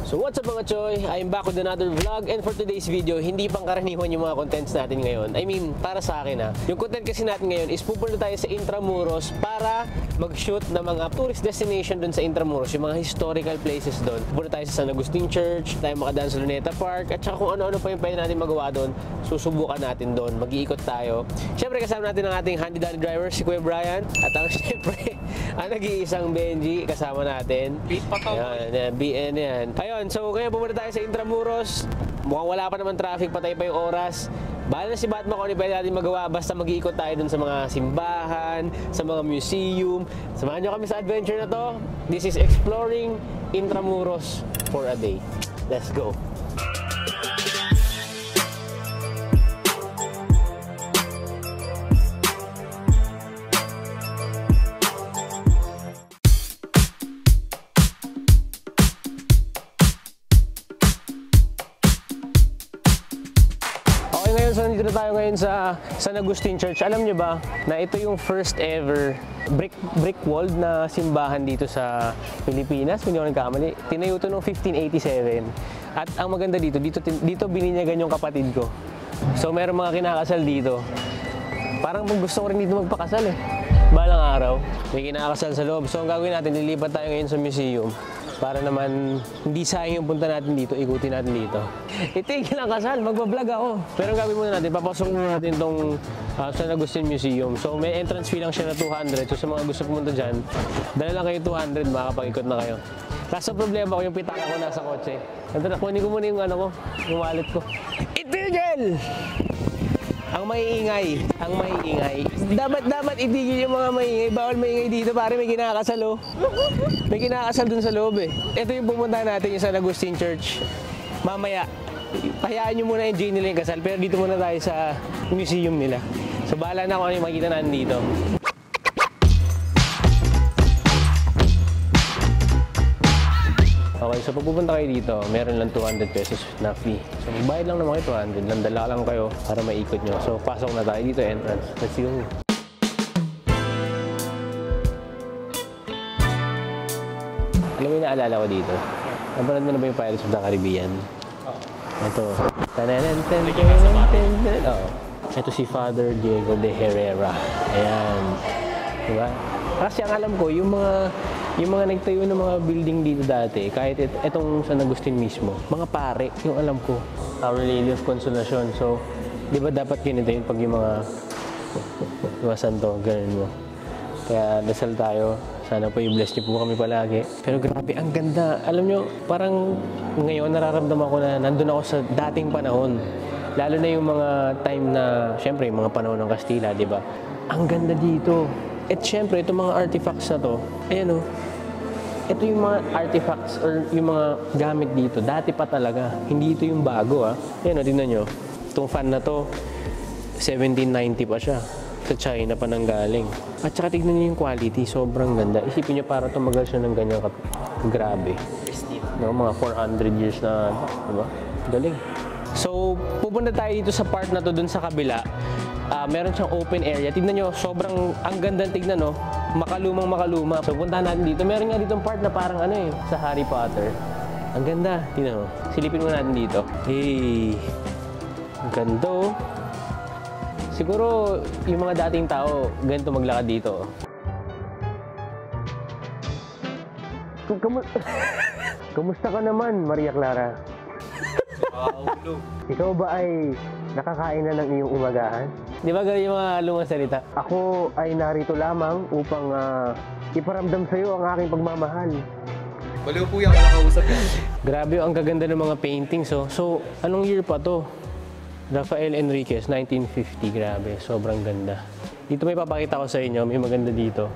So what's up mga choy? I'm back with another vlog, and for today's video, hindi pang karaniwan yung mga contents natin ngayon. I mean, para sa akin ha. Yung content kasi natin ngayon is pupunta tayo sa Intramuros para mag-shoot ng mga tourist destination dun sa Intramuros, yung mga historical places dun. Pupunta tayo sa San Agustin Church, tayo makadaan sa Luneta Park, at saka kung ano-ano pa yung pwede natin magawa dun, susubukan natin dun, mag-iikot tayo. Siyempre kasama natin ang ating handy dandy driver, si Kuya Brian, at ang siyempre, ang nag-iisang Benji, kasama natin. Beat pa to. Yan, BN yan. Ayun, so ngayon pumunta tayo sa Intramuros. Mukhang wala pa naman traffic, patay pa yung oras. Bahala na si Batman kung ano pwede natin magawa. Basta mag-iikot tayo dun sa mga simbahan, sa mga museum. Samahan nyo kami sa adventure na to. This is exploring Intramuros for a day. Let's go! So nandito na tayo ngayon sa San Agustin Church. Alam nyo ba na ito yung first ever brick walled na simbahan dito sa Pilipinas? Kung hindi ako nagkamali. Tinayo ito noong 1587. At ang maganda dito bininyagan yung kapatid ko. So meron mga kinakasal dito. Parang gusto ko rin dito magpakasal eh. Balang araw, may kinakasal sa loob. So ang gagawin natin, lilipat tayo ngayon sa museum. Para naman hindi sayang yung punta natin dito, ikutin natin dito. Itigil ang kasal, magbablog ako. Pero ang gagawin muna natin, papasok muna natin itong San Agustin Museum. So may entrance fee lang siya na 200. So sa mga gusto pumunta dyan, dala lang kayo 200, makakapag-ikot na kayo. Kaso problema ko, yung pitaka ko nasa kotse. Kunin ko muna yung ano ko, yung wallet ko. Itigil! Ang maiingay. Dapat itigil yung mga maingay. Bawal maingay dito, pare, may kinakasal oh. May kinakasal dun sa loob eh. Ito yung pumunta natin, yung San Agustin Church. Mamaya, hayaan nyo muna enjoy nila yung kasal, pero dito muna tayo sa museum nila. So bahala na kung ano yung makikita natin dito. Okay, so pag pupunta kayo dito, meron lang 200 pesos na fee. So magbayad lang naman kayo 200, landala lang kayo para maikot nyo. So pasok na tayo dito, entrance. Let's go. Alam mo yung naalala ko dito? Napanood mo na ba yung Pirates of the Caribbean? Ito. Ito si Father Diego de Herrera. Ayan. Diba? Kasi ang alam ko, yung mga nagtayo ng mga building dito dati, kahit itong San Agustin mismo, mga pare, yung alam ko, Our Lady of Consolacion. So, di ba dapat ganito yun pag yung mga santo, ganun mo. Kaya dasal tayo, sana po i-bless niyo po kami palagi. Pero grabe, ang ganda. Alam nyo, parang ngayon nararamdaman ko na nandun ako sa dating panahon. Lalo na yung mga time na, syempre, yung mga panahon ng Kastila, di ba? Ang ganda dito. At syempre, itong mga artifacts na to, ayan o, ito yung mga artifacts or yung mga gamit dito. Dati pa talaga. Hindi ito yung bago ha. Ayan o, tingnan nyo. Itong fan na to, 1790 pa siya. Sa China pa nang galing. At saka tignan nyo yung quality. Sobrang ganda. Isipin nyo para tumagal siya ng ganyan grabe. No, mga 400 years na, diba? Galing. So, pupunta tayo dito sa part na to dun sa kabila. Meron siyang open area. Tignan nyo, sobrang ang ganda tignan, no? Makaluma. So, puntahan natin dito. Meron nga ditong part na parang ano eh, sa Harry Potter. Ang ganda. Tignan mo. Silipin mo natin dito. Hey! Ang ganda, oh. Siguro, yung mga dating tao, ganito maglakad dito. Kamusta ka naman, Maria Clara? Ikaw ba ay nakakain na ng iyong umagahan? Di ba ganyan yung mga lumang salita? Ako ay narito lamang upang iparamdam sa iyo ang aking pagmamahal. Baliw po yan, kalakausap yan. Grabe, ang gaganda ng mga paintings. Oh. So, anong year pa to? Rafael Enriquez, 1950. Grabe, sobrang ganda. Dito may papakita ko sa inyo, may maganda dito.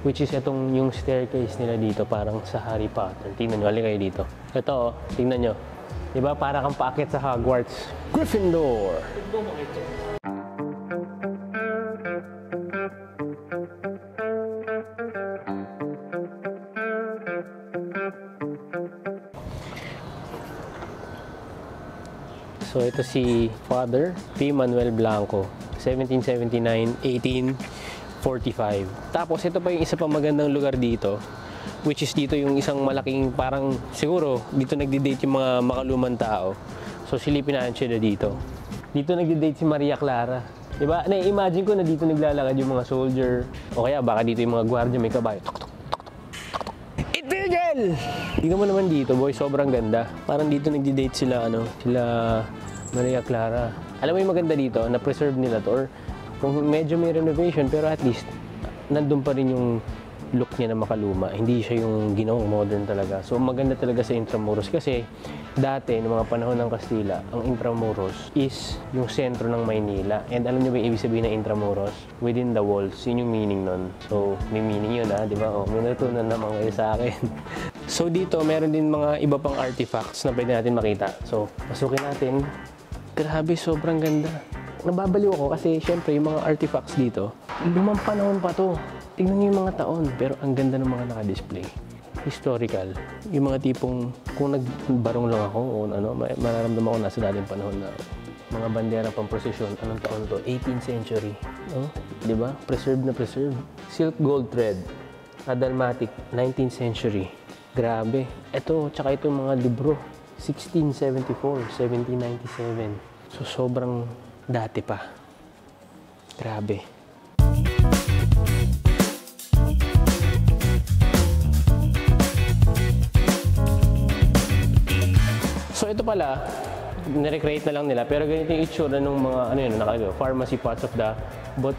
Which is itong yung staircase nila dito, parang sa Harry Potter. Tingnan nyo, halika kayo dito. Ito, oh, tingnan nyo. Diba, para kang paakit sa Hogwarts. Gryffindor! So ito si Father P. Manuel Blanco, 1779-1845. Tapos ito pa yung isa pang magandang lugar dito. which is dito yung isang malaking parang siguro dito nagdi-date yung mga makalumang tao. So silipin natin sila dito. Dito nagdi-date si Maria Clara. Diba? Na-imagine ko na dito naglalakad yung mga soldier o kaya baka dito yung mga gwardiya may kabayo. Itigil! Tingnan mo naman dito, boy, sobrang ganda. Parang dito nagdi-date sila, sila Maria Clara. Alam mo yung maganda dito, na-preserve nila to, or kung medyo may renovation, pero at least, nandun pa rin yung look niya na makaluma. Hindi siya yung ginawang modern talaga. So, maganda talaga sa Intramuros kasi dati, noong mga panahon ng Kastila, ang Intramuros is yung sentro ng Maynila. And alam niyo ba yung ibig sabihin ng Intramuros? Within the walls. Yun yung meaning nun. So, may meaning yun, di ba? May natutunan naman kayo sa akin. So, dito, meron din mga iba pang artifacts na pwede natin makita. So, pasukin natin. Grabe, sobrang ganda. Nababaliw ako kasi syempre yung mga artifacts dito, lumang panahon pa to. Tingnan niyo yung mga taon, pero ang ganda ng mga naka-display. Historical. Yung mga tipong, kung nagbarong lang ako, o mararamdaman ko nasa dating panahon na mga bandera pang prosesyon. Anong taon to? 18th century. Oh, di ba? Preserved na preserved. Silk gold thread. Dalmatic, 19th century. Grabe. Ito, tsaka ito mga libro. 1674, 1797. So, sobrang dati pa. Grabe. So, ito pala, nirecreate na lang nila. Pero ganito yung itsura ng mga, nakalagay, pharmacy parts of the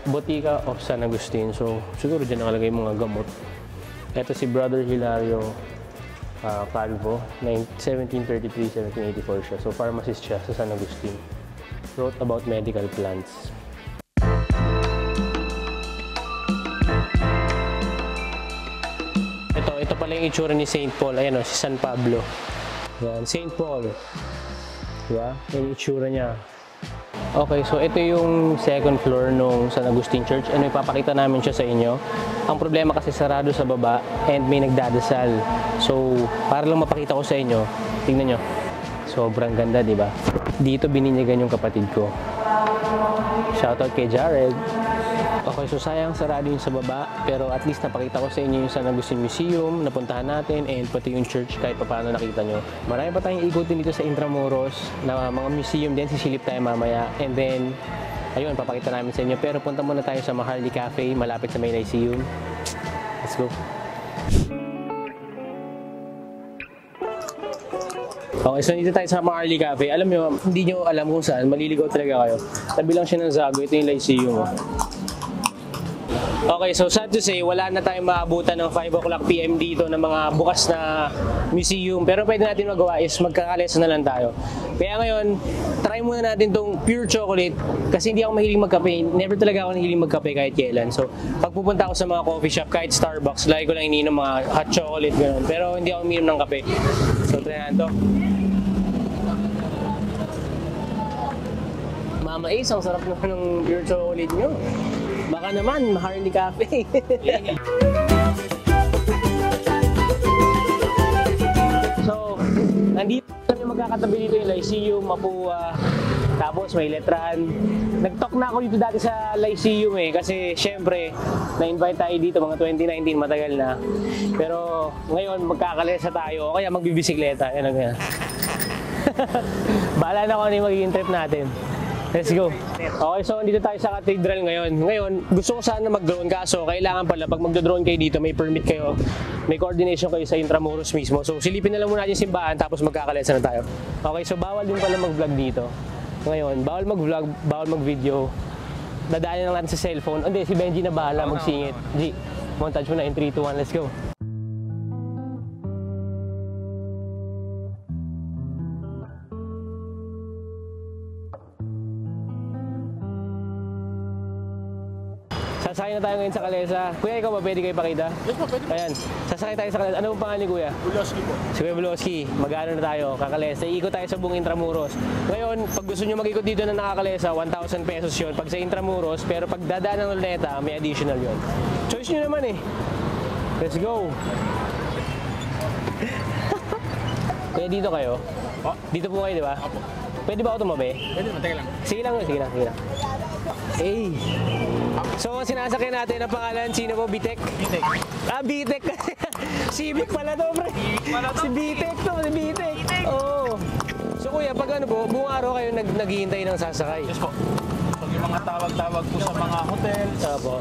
Botica of San Agustin. So, siguro dyan nakalagay yung mga gamot. Ito si Brother Hilario Calvo, 1733-1784 siya. So, pharmacist siya sa San Agustin. Wrote about medical plants. Ito pala yung itsura ni St. Paul. Ayan o, si San Pablo. Yan, St. Paul. Diba? Yan yung itsura niya. Okay, so ito yung second floor nung San Agustin Church. Ano, ipapakita namin siya sa inyo. Ang problema kasi sarado sa baba and may nagdadasal. So, para lang mapakita ko sa inyo, tingnan nyo. Sobrang ganda, di ba? Dito bininyagan yung kapatid ko. Shoutout kay Jared. Okay, so sayang sarado yun sa baba, pero at least napakita ko sa inyo yung San Agustin Museum, napuntahan natin, and pati yung church kahit paano nakita nyo. Marami pa tayong ikutin dito sa Intramuros na mga museum din, sisilip tayo mamaya. And then, ayun, papakita namin sa inyo. Pero punta muna tayo sa Maharli Cafe, malapit sa may Lyceum. Let's go. Okay, so dito tayo sa Maharli Cafe. Alam nyo, hindi nyo alam kung saan, maliligaw talaga kayo. Tabi lang siya ng Zago, ito yung Lyceum. Okay, so sad to say, wala na tayong maabutan ng 5 o'clock PM dito ng mga bukas na museum. Pero pwede natin magawa is magkakalesa na lang tayo. Kaya ngayon, try muna natin tong pure chocolate kasi hindi ako mahilig magkape. Never talaga ako nahilig magkape kahit kailan. So, pag pupunta ako sa mga coffee shop, kahit Starbucks, lagi ko lang iniinom mga hot chocolate, gano'n. Pero hindi ako umiinom ng kape. So, try natin to. Mama Ace, ang sarap naman ng pure chocolate nyo. Baka naman, Maharli Cafe. So, nandito kami magkakatabi dito yung Lyceum, Mapua, tapos may Letran. Nag-talk na ako dito dati sa Lyceum kasi syempre, na-invite tayo dito mga 2019, matagal na. Pero ngayon, magkakalesa tayo, o kaya magbibisikleta. Yan ang yan. Bahala na kung ano yung magiging trip natin. Let's go. Okay, so dito tayo sa cathedral ngayon. Ngayon, gusto ko sana mag-drone kaso kailangan pala pag magdo-drone kayo dito, may permit kayo, may coordination kayo sa Intramuros mismo. So silipin na lang muna natin yung simbahan tapos magkakalesa na tayo. Okay, so bawal din pala mag-vlog dito. Ngayon, bawal mag-vlog, bawal mag-video. Dadaanan lang natin sa cellphone. Hindi, si Benji na bahala mag-singit. G, montage mo na in 3, 2, 1, let's go. Sasakay na tayo ngayon sa Kalesa. Kuya, ikaw ba pwede kayo ipakita? Yes po, pwede po. Ayan, sasakay tayo sa Kalesa. Ano pong pangalan ni Kuya? Buloski po. Si Kuya Buloski. Mag-ano na tayo, kakalesa. Iikot tayo sa buong Intramuros. Ngayon, pag gusto nyo mag-ikot dito na nakakalesa, 1,000 pesos yun. Pag sa Intramuros, pero pag dadaan ng Luneta, may additional yun. Choice nyo naman eh. Let's go. Kaya dito kayo? Dito po kayo, di ba? Opo. Pwede ba ako tumabi? Pwede naman, teka lang. Sige lang, sige lang, sige lang. Hey! So, sinasakyan natin ang pangalan, sino po? Bitek? Bitek. Ah, Bitek! Civic pala to, pre. Si Bitek to, si Bitek. Oo. So kuya, pag ano po, buong araw kayo naghihintay ng sasakay? Yes po. Pag yung mga tawag-tawag po sa mga hotels, Opo.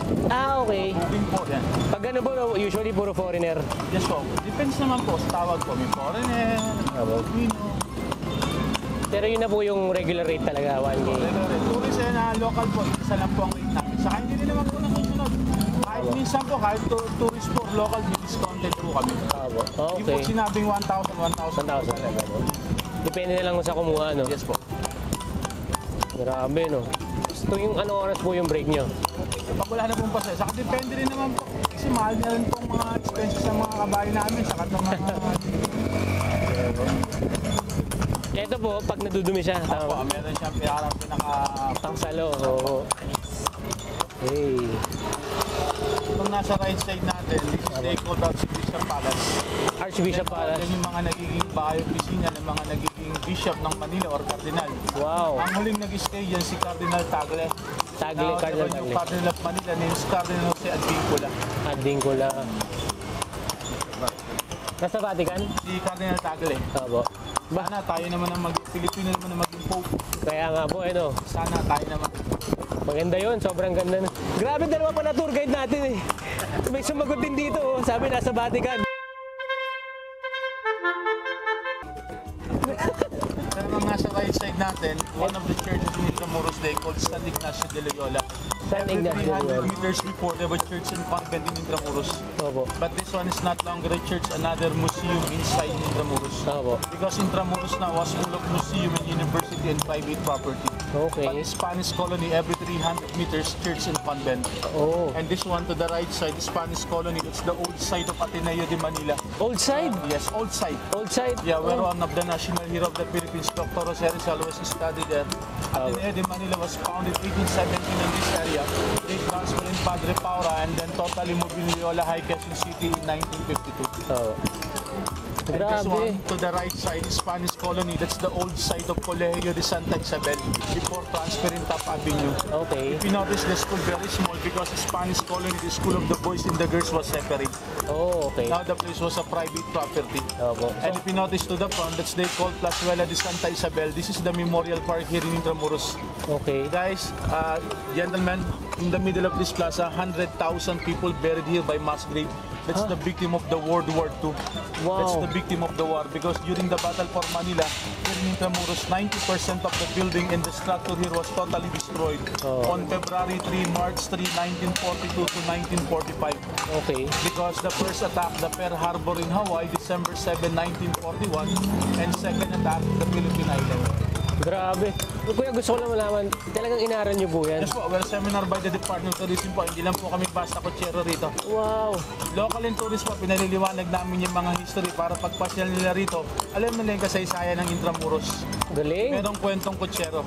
Okay. booking po yan. Pag ano po, usually puro foreigner. Yes po. Depends naman po sa tawag po. May foreigner, Filipino. Pero yun na po yung regular rate talaga, 1K. Tourist na local po, isa lang po ang rate namin. Saka hindi rin naman po nasusunod. Kahit minsan po, kahit tourist po, local, may discounted po kami. Opo. Yung po Okay. sinabing 1,000, 1,000 talaga. Depende na lang kung sa kumuha, no? Yes po. Grabe, no? So yung ano oras po yung break nyo? Pag wala na pong pasaya, saka depende rin naman po. Kasi mahal na rin pong mga expenses sa mga kabayo namin, saka ng mga... Ito po, pag nadudumi siya, po, tama ba? meron siyang parang Pangsalo, oo. Hey. Kung nasa right side natin, this is they call Archbishop Palace. Archbishop Palace. Yan yung mga nagiging bahay opisina ng mga nagiging bishop ng Manila or cardinal. Wow. Ang huling nag-stay yan si Cardinal Tagle. Tagle, Now, Cardinal diba, yung Tagle. Cardinal of Manila named Cardinal Jose Advincula. Ading ko lang. Nasa Vatican? Si Cardinal Tagle. Opo. Sana tayo naman ang Pilipino naman ang maging Pope. Kaya nga po, ano, Sana tayo naman. maganda yun, sobrang ganda na. Grabe, dalawa pa na tour guide natin eh. May sumagot din dito, oh. Sabi nasa Vatican. Pero kung nasa right side natin, one of the churches in Intramuros Day called San Ignacio de Loyola. San Ignacio de Loyola. 300 meters before, there was church and convent in Intramuros. Opo. But this one is not longer a church, another museum inside Intramuros. Opo. Because Intramuros now was full of museum and university and private property. Okay. But the Spanish colony, every 300 meters, church and convent. Oh. And this one to the right side, the Spanish colony, it's the old site of Ateneo de Manila. Old side? Yes, old site. Old side? Yeah, where Oh. one of the national hero of the Philippines, Dr. Jose Rizal, was studied there. Ateneo de Manila was founded 1817 in this area. They transferred in Padre Paura and then totally moved in Loyola, High Quezon City in 1952. Oh. And this Grabe. one to the right side, Spanish colony, that's the old site of Colegio de Santa Isabel before transferring Top Avenue. Okay. If you notice, the school very small because the Spanish colony, the school of the boys and the girls was separate. Oh, okay. Now the place was a private property. Opo. And if you notice to the front, that's they call Plazuela de Santa Isabel. This is the memorial park here in Intramuros. Okay. Guys, gentlemen, in the middle of this plaza, 100,000 people buried here by mass grave. That's the victim of the World War II. Wow. That's the victim of the war because during the battle for Manila, here in Intramuros, 90% of the building and the structure here was totally destroyed Oh. on February 3, March 3, 1942 to 1945. Okay. Because the first attack, the Pearl Harbor in Hawaii, December 7, 1941, and second attack, the Philippine Island. Grabe. Kuya, gusto ko lang malaman, talagang inaral niyo po yan? Yes po, well, seminar by the Department of Tourism po. Hindi lang po kami basta kutsero rito. Wow. Local and tourist po, pinaliliwanag namin yung mga history para pagpasyal nila rito, alam nila yung kasaysayan ng Intramuros. Galing. Merong kwentong kutsero.